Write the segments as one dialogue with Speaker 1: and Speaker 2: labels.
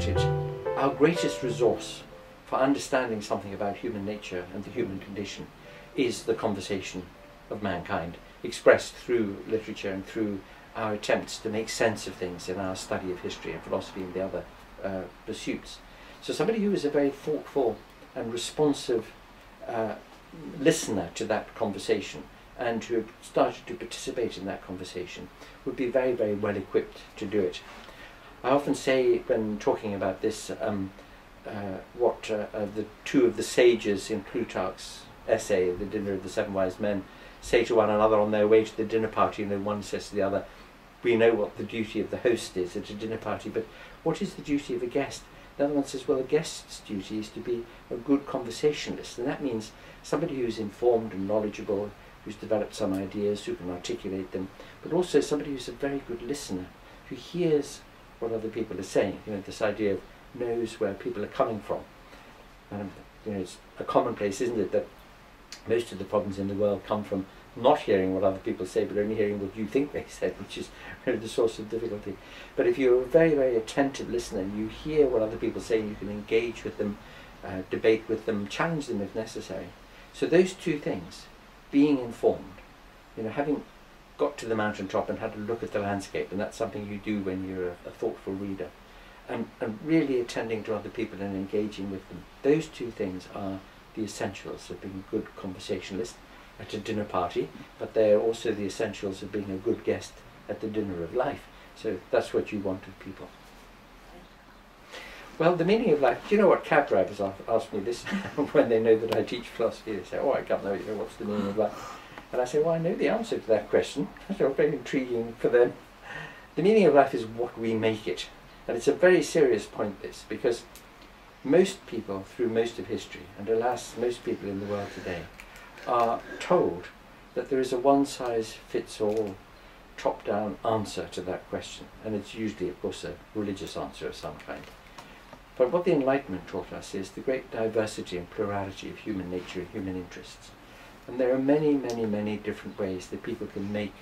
Speaker 1: at it, our greatest resource for understanding something about human nature and the human condition is the conversation of mankind, expressed through literature and through our attempts to make sense of things in our study of history and philosophy and the other pursuits. So somebody who is a very thoughtful and responsive listener to that conversation and who started to participate in that conversation would be very, very well equipped to do it. I often say when talking about this what the two of the sages in Plutarch's essay, The Dinner of the Seven Wise Men, say to one another on their way to the dinner party. One says to the other, we know what the duty of the host is at a dinner party, but what is the duty of a guest? The other one says, well, a guest's duty is to be a good conversationalist, and that means somebody who's informed and knowledgeable, who's developed some ideas, who can articulate them, but also somebody who's a very good listener, who hears what other people are saying. This idea of knows where people are coming from. It's a commonplace, isn't it, that most of the problems in the world come from not hearing what other people say, but only hearing what you think they said, which is really the source of difficulty. But if you're a very, very attentive listener, and you hear what other people say, you can engage with them, debate with them, challenge them if necessary. So those two things, being informed, having got to the mountaintop and had a look at the landscape, and that's something you do when you're a thoughtful reader, and really attending to other people and engaging with them. Those two things are the essentials of being a good conversationalist at a dinner party, but they're also the essentials of being a good guest at the dinner of life. So that's what you want of people. Well, the meaning of life, do you know what cab drivers ask me this when they know that I teach philosophy? They say, oh, I can't know, what's the meaning of life? And I say, well, I know the answer to that question. That's very intriguing for them. The meaning of life is what we make it. And it's a very serious point, this, because most people through most of history, and alas, most people in the world today, are told that there is a one-size-fits-all top-down answer to that question. And it's usually, of course, a religious answer of some kind. But what the Enlightenment taught us is the great diversity and plurality of human nature and human interests. And there are many, many, many different ways that people can make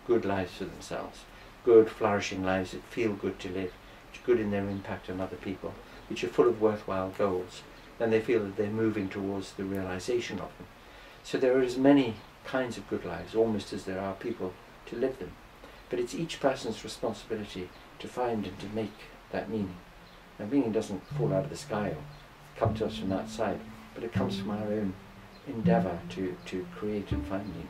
Speaker 1: good lives for themselves, good, flourishing lives that feel good to live, which are good in their impact on other people, which are full of worthwhile goals, and they feel that they're moving towards the realization of them. So there are as many kinds of good lives, almost as there are people to live them. But it's each person's responsibility to find and to make that meaning. And meaning doesn't fall out of the sky or come to us from outside, but it comes from our own endeavour to create and find meaning.